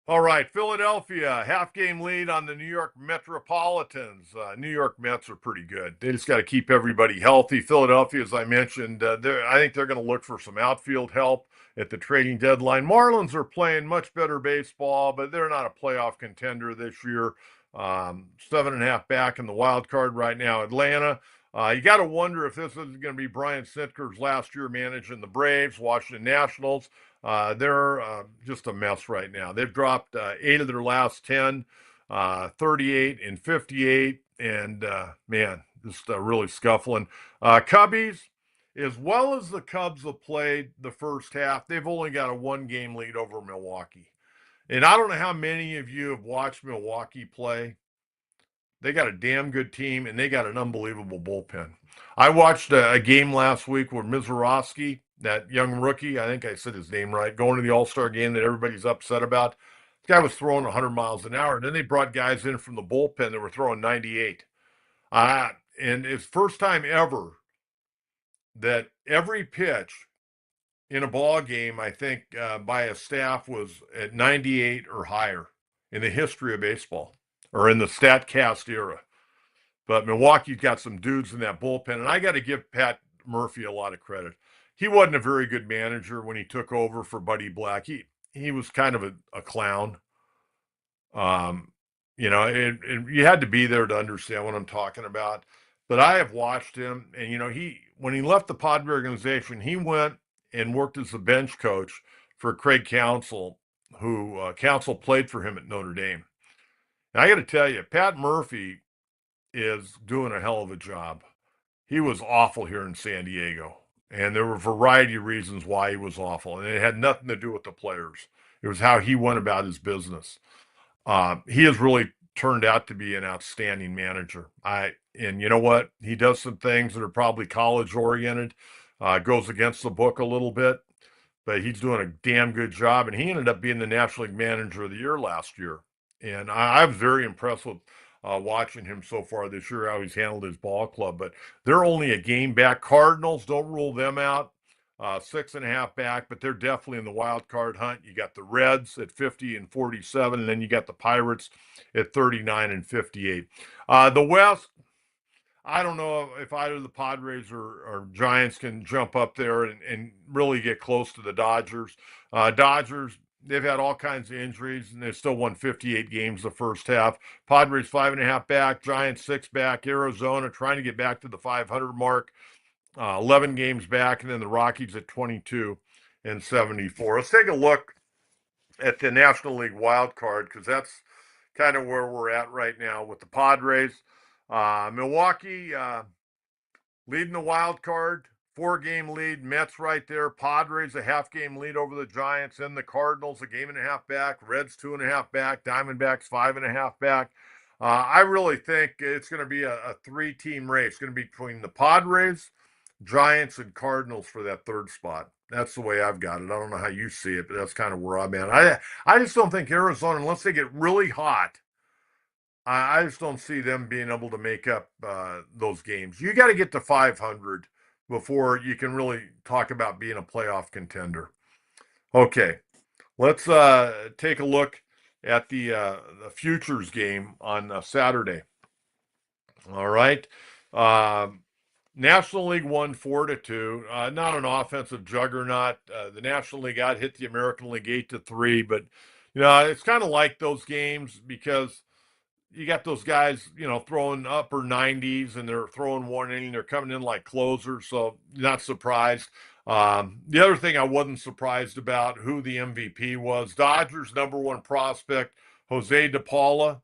All right, Philadelphia, half-game lead on the New York Metropolitans. New York Mets are pretty good. They just got to keep everybody healthy. Philadelphia, as I mentioned, I think they're going to look for some outfield help at the trading deadline. Marlins are playing much better baseball, but they're not a playoff contender this year. 7.5 back in the wild card right now. Atlanta, you got to wonder if this is going to be Brian Sitker's last year managing the Braves. Washington Nationals, they're just a mess right now. They've dropped 8 of their last 10, 38-58, and man, just really scuffling. Cubbies, as well as the Cubs have played the first half, they've only got a 1-game lead over Milwaukee. And I don't know how many of you have watched Milwaukee play. They got a damn good team, and they got an unbelievable bullpen. I watched a game last week where Mizorowski, that young rookie, I think I said his name right, going to the All-Star game that everybody's upset about. This guy was throwing 100 miles an hour, and then they brought guys in from the bullpen that were throwing 98. And it's first time ever that every pitch in a ball game, I think, by a staff was at 98 or higher in the history of baseball or in the StatCast era. But Milwaukee's got some dudes in that bullpen, and I got to give Pat Murphy a lot of credit. He wasn't a very good manager when he took over for Buddy Black. He was kind of a clown. You had to be there to understand what I'm talking about. But I have watched him, and when he left the Padre organization, he went and worked as the bench coach for Craig Counsell, who Counsell played for him at Notre Dame. And I got to tell you, Pat Murphy is doing a hell of a job. He was awful here in San Diego, and there were a variety of reasons why he was awful, and it had nothing to do with the players. It was how he went about his business. He has really turned out to be an outstanding manager. And you know what? He does some things that are probably college oriented, goes against the book a little bit, but he's doing a damn good job. And he ended up being the National League Manager of the Year last year. And I was very impressed with watching him so far this year, how he's handled his ball club. But they're only a game back. Cardinals, don't rule them out. 6.5 back, but they're definitely in the wild card hunt. You got the Reds at 50 and 47, and then you got the Pirates at 39 and 58. The West, I don't know if either the Padres or Giants can jump up there and really get close to the Dodgers. Dodgers, they've had all kinds of injuries, and they still won 58 games the first half. Padres 5.5 back, Giants 6 back, Arizona trying to get back to the 500 mark. 11 games back, and then the Rockies at 22 and 74. Let's take a look at the National League wild card because that's kind of where we're at right now with the Padres. Milwaukee leading the wild card, 4-game lead. Mets right there. Padres a half-game lead over the Giants and the Cardinals, a game and a half back. Reds 2.5 back. Diamondbacks 5.5 back. I really think it's going to be a 3-team race. It's going to be between the Padres, Giants, and Cardinals for that third spot. That's the way I've got it. I don't know how you see it, but that's kind of where I'm at. I just don't think Arizona, unless they get really hot, I just don't see them being able to make up those games. You got to get to 500 before you can really talk about being a playoff contender. Okay, let's take a look at the futures game on Saturday. All right. National League won 4-2. Not an offensive juggernaut. The National League hit the American League 8-3, but it's kind of like those games because you got those guys, throwing upper 90s and they're throwing one inning. They're coming in like closers, so not surprised. The other thing I wasn't surprised about who the MVP was. Dodgers #1 prospect, Jose DePaula.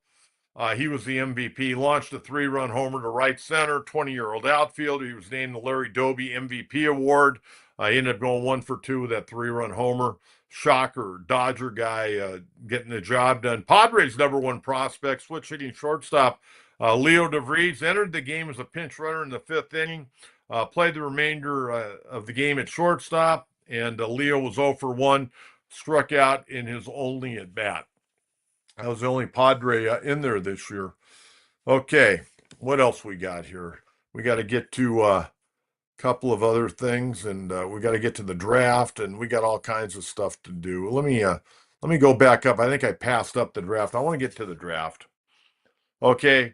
He was the MVP, launched a 3-run homer to right center, 20-year-old outfielder. He was named the Larry Doby MVP award. He ended up going 1 for 2 with that 3-run homer. Shocker, Dodger guy getting the job done. Padres #1 prospect, switch hitting shortstop, Leo DeVries entered the game as a pinch runner in the 5th inning, played the remainder of the game at shortstop, and Leo was 0 for 1, struck out in his only at bat. That was the only Padre in there this year. Okay, what else we got here? We got to get to a couple of other things, and we got to get to the draft, and we got all kinds of stuff to do. Let me go back up. I think I passed up the draft. I want to get to the draft. Okay,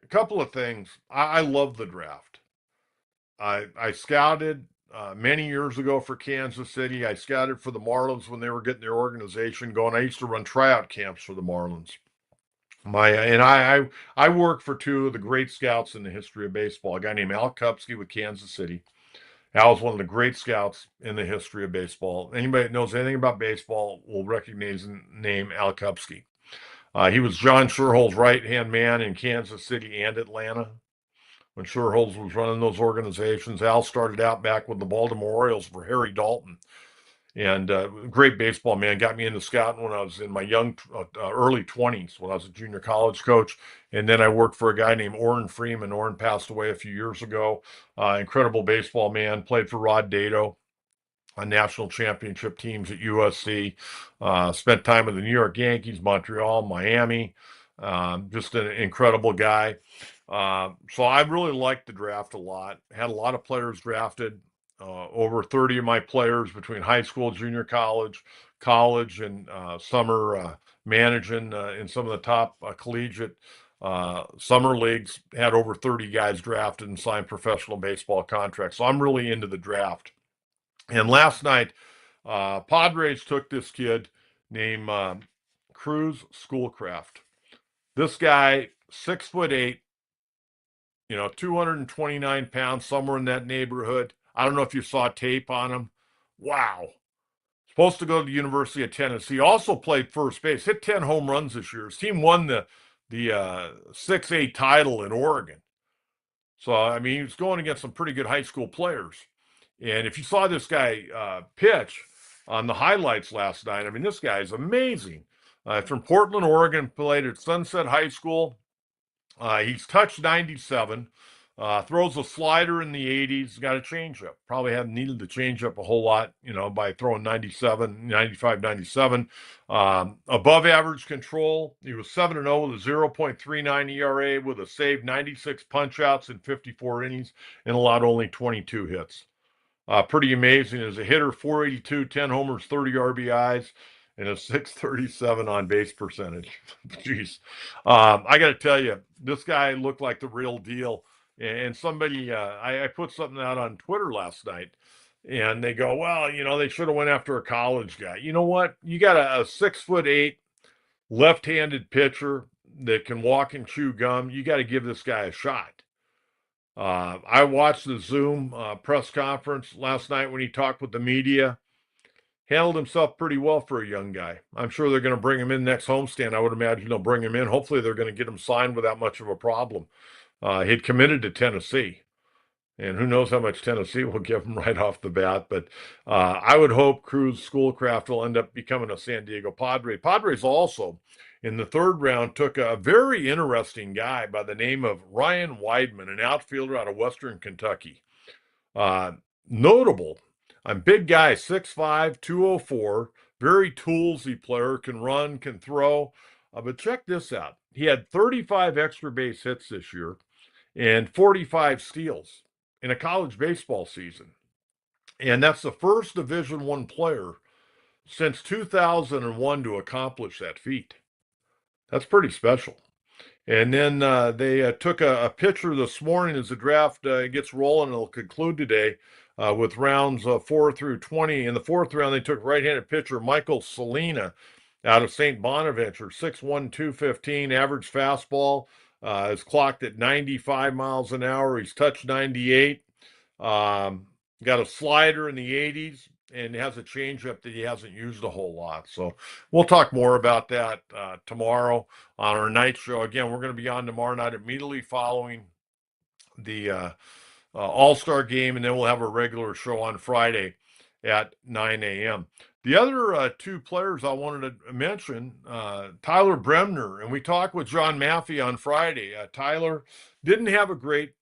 a couple of things. I love the draft. I scouted many years ago for Kansas City. I scouted for the Marlins when they were getting their organization going. I used to run tryout camps for the Marlins. I worked for 2 of the great scouts in the history of baseball. A guy named Al Kupsky with Kansas City. Al was one of the great scouts in the history of baseball. Anybody that knows anything about baseball will recognize the name Al Kupsky. He was John Sherholz's right-hand man in Kansas City and Atlanta. When Sherholz was running those organizations, Al started out back with the Baltimore Orioles for Harry Dalton. And great baseball man, got me into scouting when I was in my early 20s, when I was a junior college coach. And then I worked for a guy named Orrin Freeman. Orrin passed away a few years ago. Incredible baseball man, played for Rod Dedeaux on national championship teams at USC. Spent time with the New York Yankees, Montreal, Miami. Just an incredible guy. So I really liked the draft a lot. Had a lot of players drafted. Over 30 of my players between high school, junior college, and summer managing in some of the top collegiate summer leagues, had over 30 guys drafted and signed professional baseball contracts. So I'm really into the draft. And last night, Padres took this kid named Cruz Schoolcraft. This guy, 6'8", 229 pounds, somewhere in that neighborhood. I don't know if you saw tape on him. Wow. Supposed to go to the University of Tennessee. Also played first base. Hit 10 home runs this year. His team won the 6A title in Oregon. So, I mean, he was going against some pretty good high school players. And if you saw this guy pitch on the highlights last night, I mean, this guy is amazing. From Portland, Oregon, played at Sunset High School. He's touched 97. Throws a slider in the 80s. Got a changeup. Probably haven't needed the changeup a whole lot, by throwing 97, 95, 97. Above average control. He was 7-0 with a 0.39 ERA with a saved 96 punchouts in 54 innings and allowed only 22 hits. Pretty amazing as a hitter, 482, 10 homers, 30 RBIs, and a 637 on base percentage. Jeez. I got to tell you, this guy looked like the real deal. And somebody, I put something out on Twitter last night, and they go, well, they should have went after a college guy. You know what? You got a 6'8" left-handed pitcher that can walk and chew gum. You got to give this guy a shot. I watched the Zoom press conference last night when he talked with the media. Handled himself pretty well for a young guy. I'm sure they're going to bring him in next homestand. I would imagine they'll bring him in. Hopefully they're going to get him signed without much of a problem. He'd committed to Tennessee. And who knows how much Tennessee will give him right off the bat. But I would hope Cruz Schoolcraft will end up becoming a San Diego Padre. Padres also, in the third round, took a very interesting guy by the name of Ryan Weidman, an outfielder out of Western Kentucky. Notable. I'm big guy, 6'5", 204, very toolsy player, can run, can throw. But check this out. He had 35 extra base hits this year and 45 steals in a college baseball season. And that's the first Division I player since 2001 to accomplish that feat. That's pretty special. And then they took a pitcher this morning as the draft gets rolling. It'll conclude today with rounds 4 through 20. In the fourth round, they took right-handed pitcher Michael Salina out of St. Bonaventure, 6'1", 215, average fastball. Is clocked at 95 miles an hour. He's touched 98. Got a slider in the 80s and has a changeup that he hasn't used a whole lot. So we'll talk more about that tomorrow on our night show. Again, we're going to be on tomorrow night immediately following the All-Star game, and then we'll have a regular show on Friday at 9 a.m. The other two players I wanted to mention, Tyler Bremner, and we talked with John Maffey on Friday. Tyler didn't have a great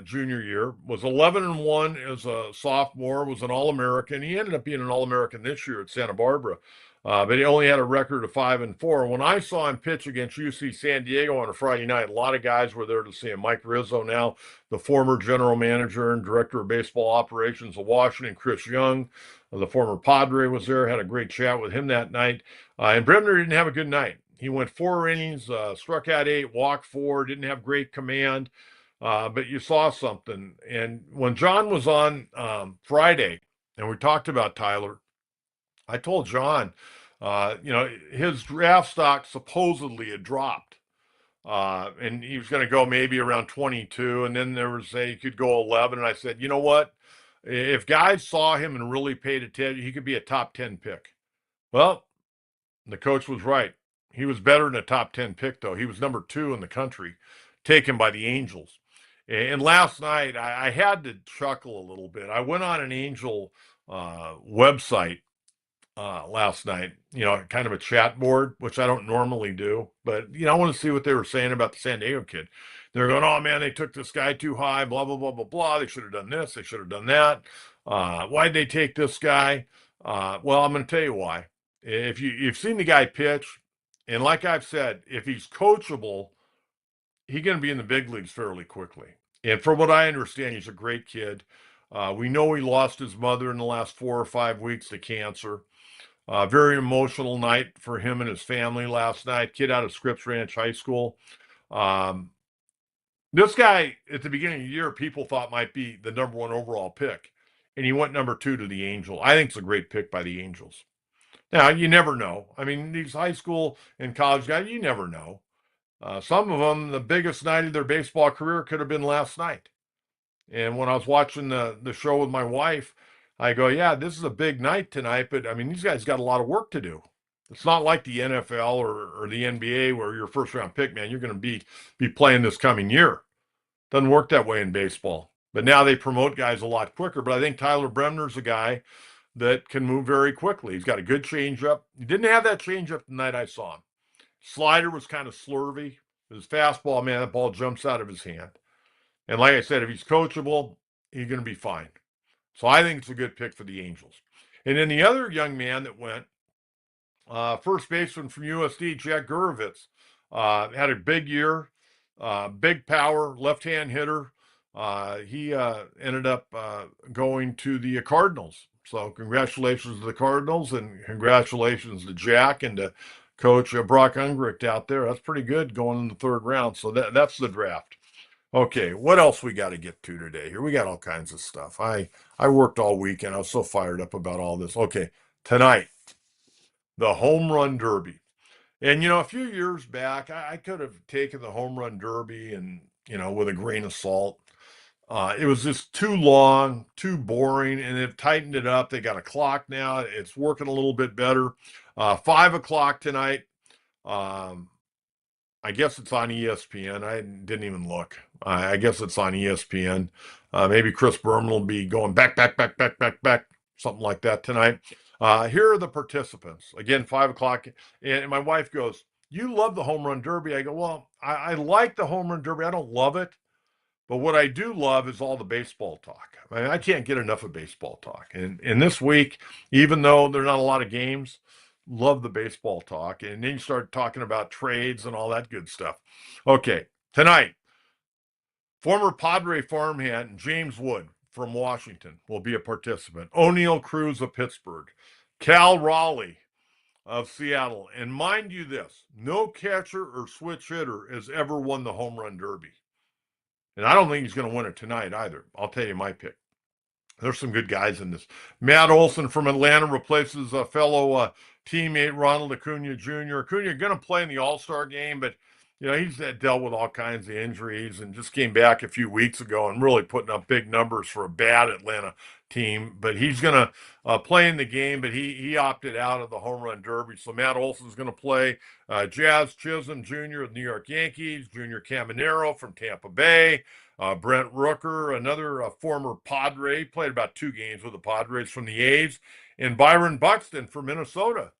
junior year, was 11-1 as a sophomore, was an All-American. He ended up being an All-American this year at Santa Barbara, but he only had a record of 5-4. When I saw him pitch against UC San Diego on a Friday night, a lot of guys were there to see him. Mike Rizzo, now the former general manager and director of baseball operations of Washington, Chris Young, the former Padre, was there, had a great chat with him that night. And Bremner didn't have a good night. He went 4 innings, struck out 8, walked 4, didn't have great command. But you saw something. And when John was on Friday and we talked about Tyler, I told John, his draft stock supposedly had dropped. And he was going to go maybe around 22. And then there was he could go 11. And I said, you know what? If guys saw him and really paid attention, he could be a top 10 pick. Well, the coach was right. He was better than a top 10 pick, though. He was number 2 in the country, taken by the Angels. And last night, I had to chuckle a little bit. I went on an Angel website last night, kind of a chat board, which I don't normally do. But, I want to see what they were saying about the San Diego kid. They're going, oh, man, they took this guy too high, blah, blah, blah, blah, blah. They should have done this. They should have done that. Why'd they take this guy? Well, I'm going to tell you why. If you've seen the guy pitch, and like I've said, if he's coachable, he's going to be in the big leagues fairly quickly. And from what I understand, he's a great kid. We know he lost his mother in the last 4 or 5 weeks to cancer. Very emotional night for him and his family last night. Kid out of Scripps Ranch High School. This guy, at the beginning of the year, people thought might be the number 1 overall pick. And he went number 2 to the Angels. I think it's a great pick by the Angels. Now, you never know. I mean, these high school and college guys, you never know. Some of them, the biggest night of their baseball career could have been last night. And when I was watching the show with my wife, I go, yeah, this is a big night tonight, but I mean, these guys got a lot of work to do. It's not like the NFL or the NBA where you're first round pick, man, you're going to be playing this coming year. Doesn't work that way in baseball. But now they promote guys a lot quicker. But I think Tyler Bremner's a guy that can move very quickly. He's got a good changeup. He didn't have that changeup the night I saw him. Slider was kind of slurvy. His fastball, man, that ball jumps out of his hand. And like I said, if he's coachable, he's going to be fine. So I think it's a good pick for the Angels. And then the other young man that went, first baseman from USD, Jack Gurovitz, had a big year, big power, left-hand hitter. He ended up going to the Cardinals. So congratulations to the Cardinals, and congratulations to Jack and to Coach Brock Ungricht out there. That's pretty good going in the third round. So that's the draft. Okay, what else we got to get to today? Here we got all kinds of stuff. I worked all weekend. I was so fired up about all this. Okay, tonight, the home run derby. And a few years back, I could have taken the home run derby and with a grain of salt. It was just too long, too boring, and they've tightened it up. They got a clock now. It's working a little bit better. 5 o'clock tonight. I guess it's on ESPN. I didn't even look. I guess it's on ESPN. Maybe Chris Berman will be going back, something like that tonight. Here are the participants. Again, 5 o'clock. And my wife goes, "You love the home run derby." I go, "Well, I like the home run derby. I don't love it. But what I do love is all the baseball talk. I mean, I can't get enough of baseball talk. And this week, even though there are not a lot of games, love the baseball talk. And then you start talking about trades and all that good stuff. Okay, tonight, former Padre farmhand James Wood from Washington will be a participant. O'Neill Cruz of Pittsburgh. Cal Raleigh of Seattle. And mind you this, no catcher or switch hitter has ever won the home run derby. And I don't think he's going to win it tonight either. I'll tell you my pick. There's some good guys in this. Matt Olson from Atlanta replaces a fellow teammate, Ronald Acuna Jr. Acuna going to play in the All-Star game, but he's dealt with all kinds of injuries and just came back a few weeks ago and really putting up big numbers for a bad Atlanta team. But he's going to play in the game, but he opted out of the home run derby. So Matt Olson's going to play. Jazz Chisholm Jr. of the New York Yankees, Junior Caminero from Tampa Bay. Brent Rooker, another former Padre, played about 2 games with the Padres from the A's, and Byron Buxton from Minnesota.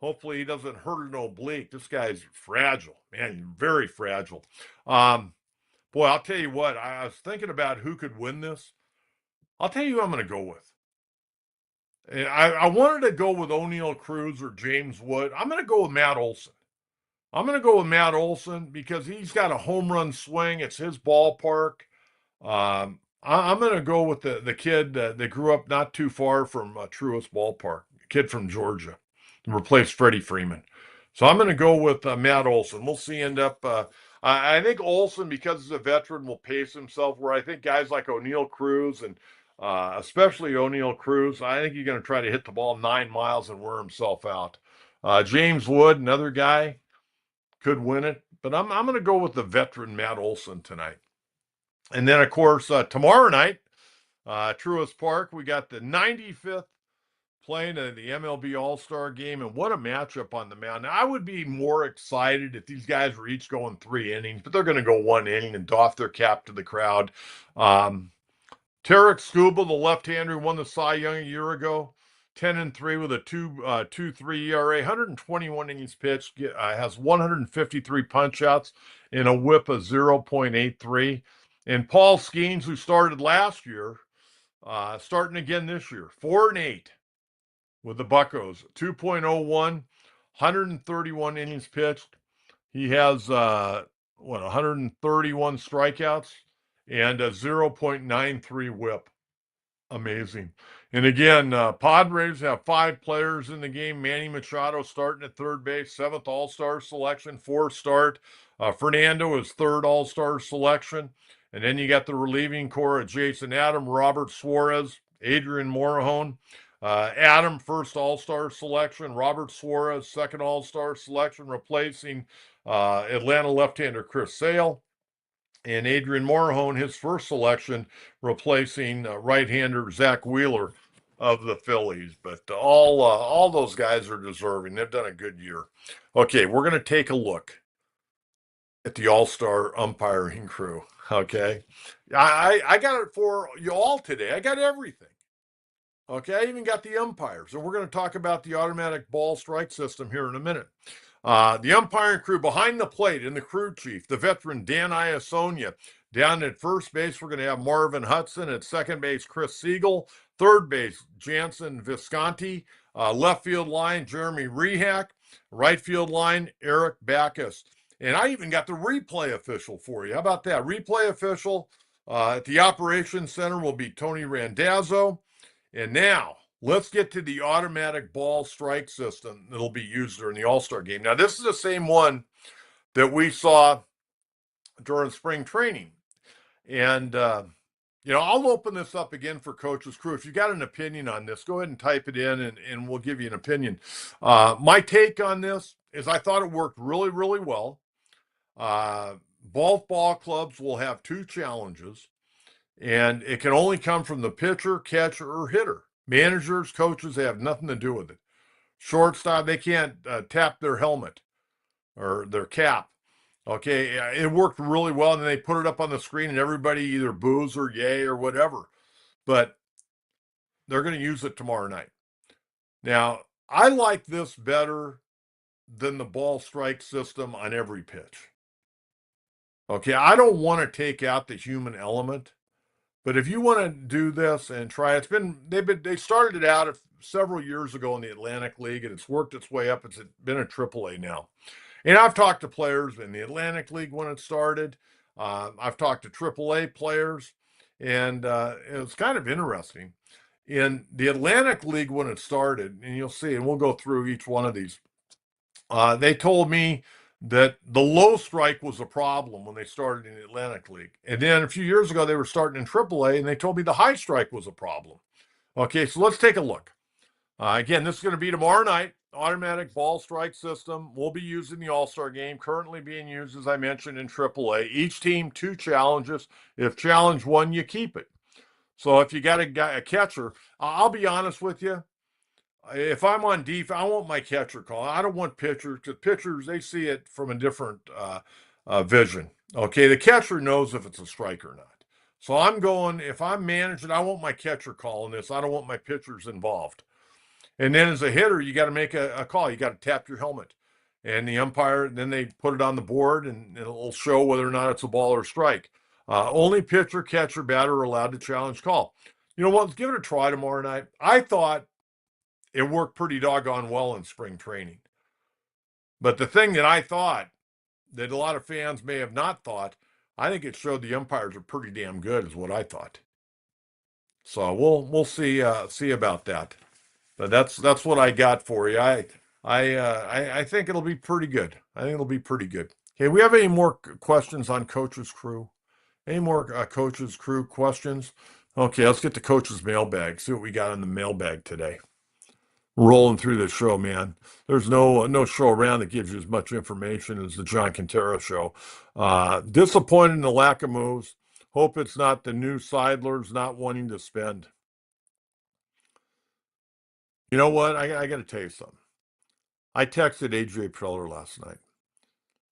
Hopefully he doesn't hurt an oblique. This guy's fragile, man, very fragile. Boy, I'll tell you what, I was thinking about who could win this. I'll tell you who I'm going to go with. And I wanted to go with O'Neill Cruz or James Wood. I'm going to go with Matt Olson. I'm going to go with Matt Olson because he's got a home run swing. It's his ballpark. I'm going to go with the kid that grew up not too far from Truist Ballpark, a kid from Georgia, and replaced Freddie Freeman. So I'm going to go with Matt Olson. We'll see. I think Olson, because he's a veteran, will pace himself. Where I think guys like O'Neill Cruz and especially O'Neill Cruz, I think he's going to try to hit the ball 9 miles and wear himself out. James Wood, another guy, could win it, but I'm going to go with the veteran Matt Olson tonight. And then, of course, tomorrow night, Truist Park, we got the 95th playing in the MLB All-Star Game, and what a matchup on the mound. Now, I would be more excited if these guys were each going 3 innings, but they're going to go 1 inning and doff their cap to the crowd. Tarek Skubal, the left-hander, won the Cy Young a year ago. 10-3 with a 2.23 ERA, 121 innings pitched, has 153 punch-outs and a whip of 0.83. And Paul Skeens, who started last year, starting again this year, 4-8 with the Buccos, 2.01, 131 innings pitched. He has 131 strikeouts and a 0.93 whip. Amazing. And again, Padres have 5 players in the game. Manny Machado starting at third base, 7th All-Star selection, 4th start. Fernando is 3rd All-Star selection. And then you got the relieving core of Jason Adam, Robert Suarez, Adrian Morejon. Adam, 1st All-Star selection. Robert Suarez, 2nd All-Star selection, replacing Atlanta left-hander Chris Sale. And Adrian Morejon, his 1st selection, replacing right-hander Zach Wheeler of the Phillies. But all those guys are deserving. They've done a good year. Okay, we're going to take a look at the All-Star umpiring crew. Okay, I got it for you all today. I got everything. Okay, I even got the umpires, and we're going to talk about the automatic ball strike system here in a minute. The umpiring crew behind the plate and the crew chief, the veteran Dan Iasonia. Down at first base, we're going to have Marvin Hudson. At second base, Chris Siegel. Third base, Jansen Visconti. Left field line, Jeremy Rehak. Right field line, Eric Backus. And I even got the replay official for you. How about that? Replay official at the operations center will be Tony Randazzo. And now, let's get to the automatic ball strike system that'll be used during the All-Star game. Now, this is the same one that we saw during spring training. And, I'll open this up again for Coach's Crew. If you got an opinion on this, go ahead and type it in and we'll give you an opinion. My take on this is I thought it worked really, really well. Both ball clubs will have 2 challenges. And it can only come from the pitcher, catcher, or hitter. Managers, coaches, they have nothing to do with it. Shortstop, they can't tap their helmet or their cap. Okay, it worked really well, and then they put it up on the screen, and everybody either boos or yay or whatever. But they're going to use it tomorrow night. Now, I like this better than the ball strike system on every pitch. Okay, I don't want to take out the human element. But if you want to do this and try, they started it out several years ago in the Atlantic League, and it's worked its way up. It's been a AAA now, and I've talked to players in the Atlantic League when it started. I've talked to AAA players, and it was kind of interesting. In the Atlantic League when it started, and you'll see, and we'll go through each one of these. They told me that the low strike was a problem when they started in the Atlantic League. And then a few years ago, they were starting in AAA, and they told me the high strike was a problem. Okay, so let's take a look. Again, this is going to be tomorrow night. Automatic ball strike system will be used in the All-Star game, currently being used, as I mentioned, in AAA. Each team, 2 challenges. If challenge 1, you keep it. So if you got a catcher, I'll be honest with you. If I'm on defense, I want my catcher call. I don't want pitchers, because pitchers, they see it from a different vision. Okay, the catcher knows if it's a strike or not. So I'm going, if I'm managing, I want my catcher calling this. I don't want my pitchers involved. And then as a hitter, you got to make a call. You got to tap your helmet. And the umpire, then they put it on the board, and it'll show whether or not it's a ball or a strike. Only pitcher, catcher, batter are allowed to challenge call. You know what? Let's give it a try tomorrow night. I thought it worked pretty doggone well in spring training. But the thing that I thought that a lot of fans may have not thought, I think it showed the umpires are pretty damn good, is what I thought. So we'll see about that. But that's what I got for you. I think it'll be pretty good. I think it'll be pretty good. Okay, we have any more questions on Coach's Crew? Any more Coach's Crew questions? Okay, let's get to Coach's mailbag. See what we got in the mailbag today. Rolling through the show, man. There's no show around that gives you as much information as the John Kentera show. Disappointed in the lack of moves. Hope it's not the new Seidlers not wanting to spend. You know what? I got to tell you something. I texted AJ Preller last night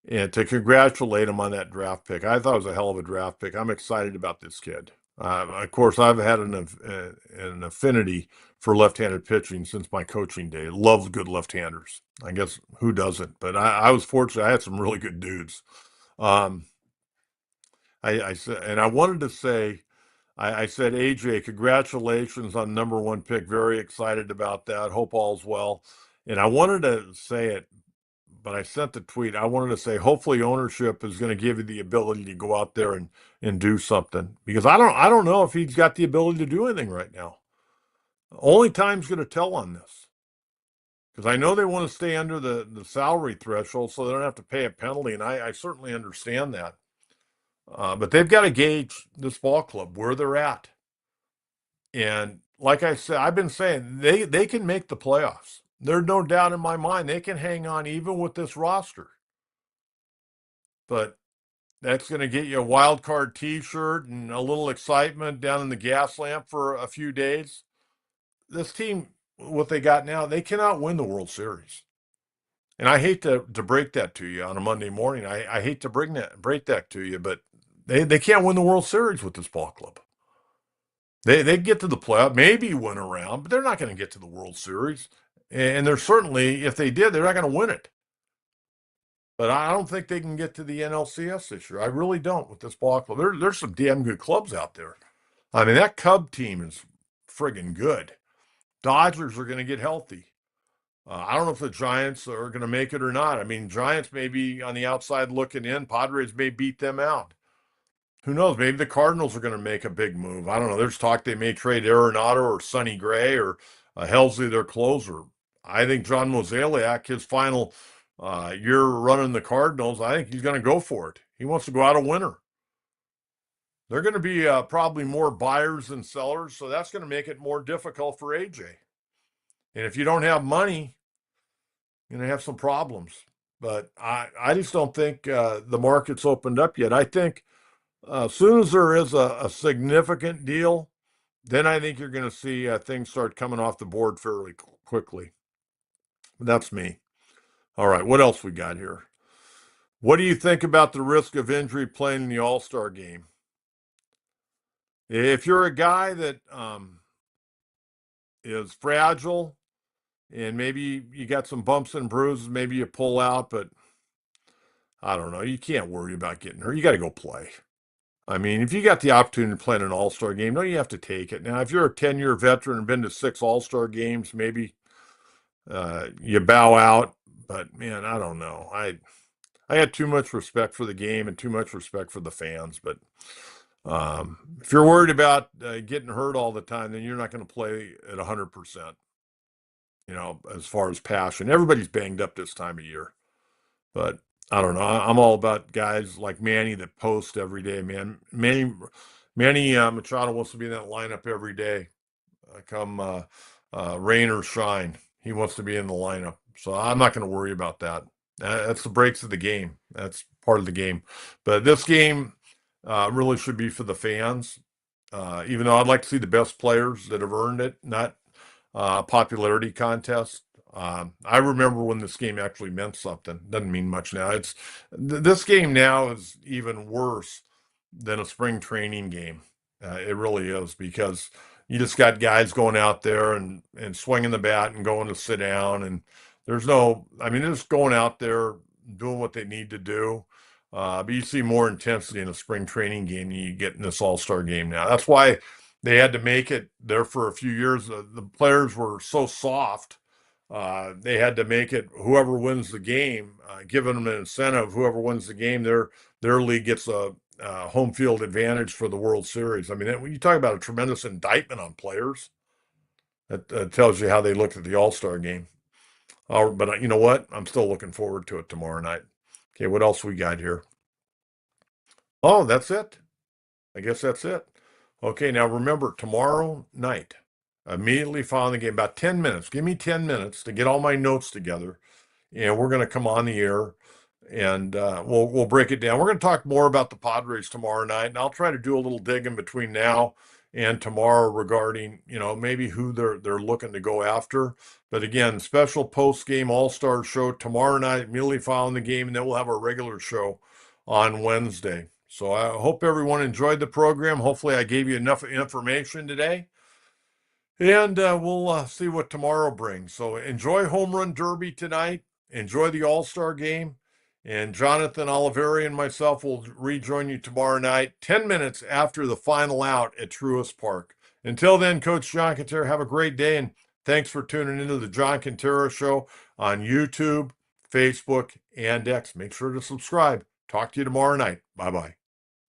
and to congratulate him on that draft pick. I thought it was a hell of a draft pick. I'm excited about this kid. Of course, I've had an affinity for left-handed pitching since my coaching day. Love good left-handers. I guess who doesn't? But I was fortunate. I had some really good dudes. I said, and I wanted to say, I said, AJ, congratulations on #1 pick. Very excited about that. Hope all's well. And I wanted to say it, but I sent the tweet. I wanted to say, hopefully ownership is going to give you the ability to go out there and do something, because I don't know if he's got the ability to do anything right now. Only time's going to tell on this, because I know they want to stay under the salary threshold so they don't have to pay a penalty, and I certainly understand that. But they've got to gauge this ball club where they're at. And like I said, I've been saying they can make the playoffs. There's no doubt in my mind they can hang on even with this roster. But that's going to get you a wild card T-shirt and a little excitement down in the gas lamp for a few days. This team, what they got now, they cannot win the World Series. And I hate to break that to you on a Monday morning. I hate to break that to you, but they can't win the World Series with this ball club. They get to the playoff, maybe win a round, but they're not going to get to the World Series. And they're certainly, if they did, they're not going to win it. But I don't think they can get to the NLCS this year. I really don't with this ball club. There's some damn good clubs out there. I mean, that Cub team is friggin' good. Dodgers are going to get healthy. I don't know if the Giants are going to make it or not. I mean, Giants may be on the outside looking in. Padres may beat them out. Who knows? Maybe the Cardinals are going to make a big move. I don't know. There's talk they may trade Arenado or Sonny Gray or Helsley, their closer. I think John Mozeliak, his final year running the Cardinals, I think he's going to go for it. He wants to go out a winner. They're going to be probably more buyers than sellers, so that's going to make it more difficult for AJ. And if you don't have money, you're going to have some problems. But I just don't think the market's opened up yet. I think as soon as there is a significant deal, then I think you're going to see things start coming off the board fairly quickly. That's me. All right, what else we got here? What do you think about the risk of injury playing in the All-Star game? If you're a guy that is fragile and maybe you got some bumps and bruises, maybe you pull out, but I don't know. You can't worry about getting hurt. You got to go play. I mean, if you got the opportunity to play in an All-Star game, no, you have to take it. Now, if you're a 10-year veteran and been to 6 All-Star games, maybe you bow out. But man, I don't know. I had too much respect for the game and too much respect for the fans. But if you're worried about getting hurt all the time, then you're not going to play at 100%. You know, as far as passion, everybody's banged up this time of year. But I don't know. I'm all about guys like Manny that post every day, man. Manny Machado wants to be in that lineup every day, come rain or shine. He wants to be in the lineup. So I'm not going to worry about that. That's the breaks of the game. That's part of the game. But this game really should be for the fans. Even though I'd like to see the best players that have earned it, not popularity contest. I remember when this game actually meant something. Doesn't mean much now. This game now is even worse than a spring training game. It really is, because you just got guys going out there and swinging the bat and going to sit down, and there's no. I mean, they're just going out there doing what they need to do. But you see more intensity in a spring training game than you get in this All-Star game now. That's why they had to make it there for a few years. The players were so soft. They had to make it whoever wins the game, giving them an incentive. Whoever wins the game, their league gets a home field advantage for the World Series. I mean, when you talk about a tremendous indictment on players, that tells you how they looked at the All-Star game. But you know what? I'm still looking forward to it tomorrow night. Okay, what else we got here? Oh, that's it. I guess that's it. Okay, now remember, tomorrow night, immediately following the game, about 10 minutes. Give me 10 minutes to get all my notes together, and we're going to come on the air, and we'll break it down. We're going to talk more about the Padres tomorrow night, and I'll try to do a little digging between now and tomorrow regarding, maybe who they're looking to go after. But again, special post-game All-Star show tomorrow night, immediately following the game, and then we'll have our regular show on Wednesday. So I hope everyone enjoyed the program. Hopefully I gave you enough information today. And we'll see what tomorrow brings. So enjoy Home Run Derby tonight. Enjoy the All-Star game. And Jonathan Oliveri and myself will rejoin you tomorrow night, 10 minutes after the final out at Truist Park. Until then, Coach John Kentera, have a great day. And thanks for tuning into the John Kentera Show on YouTube, Facebook, and X. Make sure to subscribe. Talk to you tomorrow night. Bye-bye.